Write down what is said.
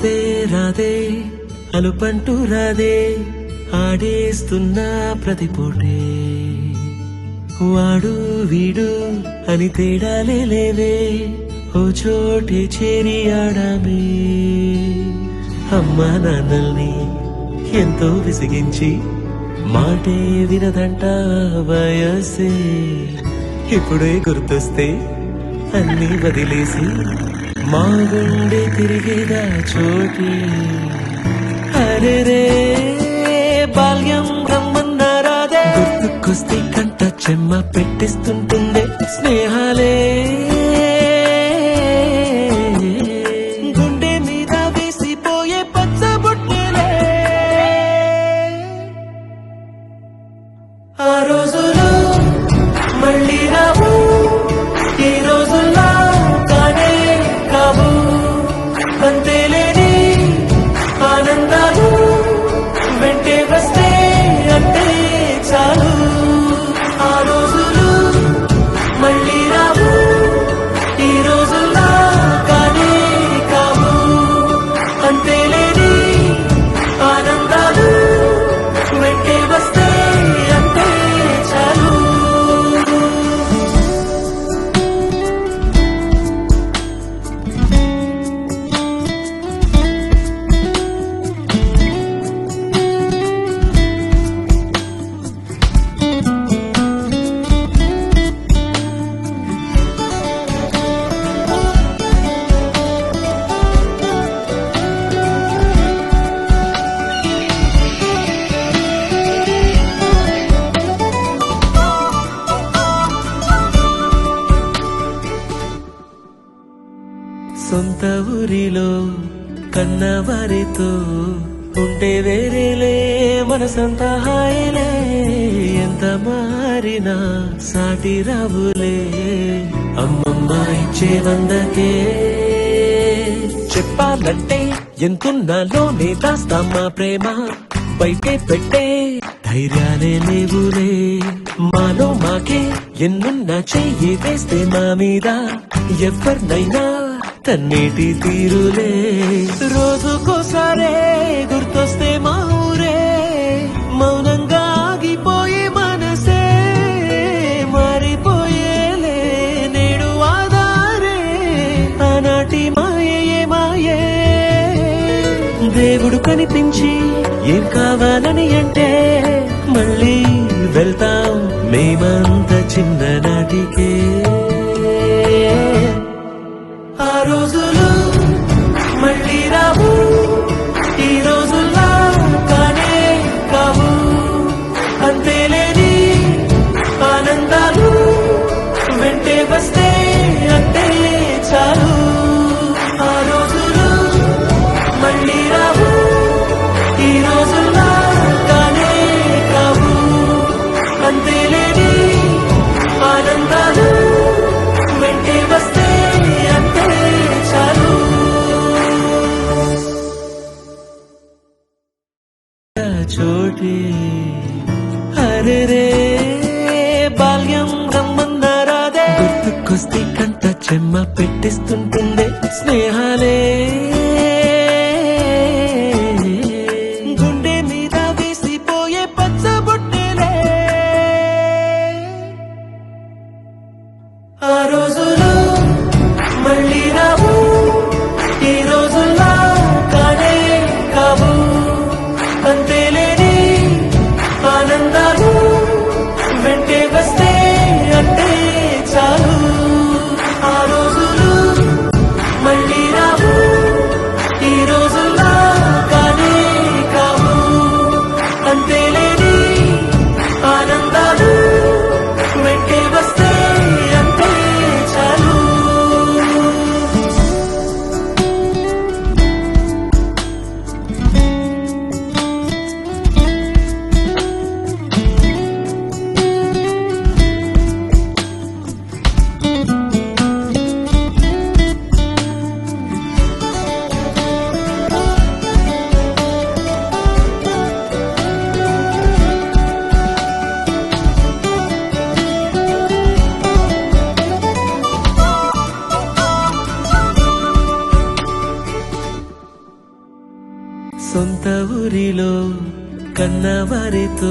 రాదే రాదే అలుపంటూ రాదే ఆడేస్తున్నా ప్రతిపోటే వాడు వీడు అని తేడాలే లేవే ఓ చోటే చేరి ఆడామే అమ్మా నాన్నల్ని ఎంతో విసిగించి మాటే వినదంట వయసే ఇప్పుడే గుర్తొస్తే అన్ని వదిలేసి మా గుండె తిరిగేదా చోటి అరే రే బాల్యం రమ్మన్నారాదే గుర్తుకొస్తే కంట చెమ్మ పెట్టిస్తుంటుండే స్నేహాలే గుండె మీద వేసిపోయే పచ్చబొట్టెలే ఆ రోజులు మళ్ళీ రావు ఈ రోజుల్లా కానే కావు అంతేలేని ఆనందాలు వెంటే వస్తే అంటే చాలు ఆ రోజులు మళ్ళీ రావు ఈ రోజుల్లా కానే కావు అంతేలేని ఆనందాలు వెంటే వస్తే అంటే చాలు సొంత ఊరిలో కన్నవారితో ఉంటే వేరేలే మనసంత హాయిలే ఎంత మారినా సాటి రావులే అమ్మమ్మ ఇచ్చే వందకే చెప్పాలంటే ఎంతున్నాలోనే దాస్తామా ప్రేమ బయటే పెట్టే ధైర్యాలే లేవులే మాలో మాకే ఎన్నున్నా చెయ్యి వేస్తే మా మీద ఎవరినైనా తన్నేటి తీరులే రోజుకోసారే గుర్తొస్తే మా ఊరే మౌనంగా ఆగిపోయే మనసే మారిపోయేలే నేడు ఆధారే ఆనాటి మాయే మాయే దేవుడు కనిపించి ఏం కావాలని అంటే మళ్ళీ వెళ్తాం మేమంత చిన్ననాటికే ఆ రోజులు మళ్ళీ రావు ఈ రోజుల్లా కానే కావు అంతేలేని ఆనందాలు వెంటే వస్తే అంటే చాలు ఆ రోజులు మళ్ళీ రావు ఈ రోజుల్లా కానే కావు అంతేలేని ఆనందాలు వెంటే వస్తే చోటి అరే రే బాల్యం రమ్మన్నారాదే గుర్తుకొస్తే కంట చెమ్మ పెట్టిస్తుంటుండే స్నేహాలే గుండె మీద వేసిపోయే పచ్చబొట్టెలే ఆ రోజులు మళ్ళీ రావు ఈ రోజుల్లా కానే కావు అంతేలేని ఆనందాలు వెంటే వస్తే అంటే చాలు ఆ రోజులు మళ్ళీ రావు సొంత ఊరిలో కన్నవారితో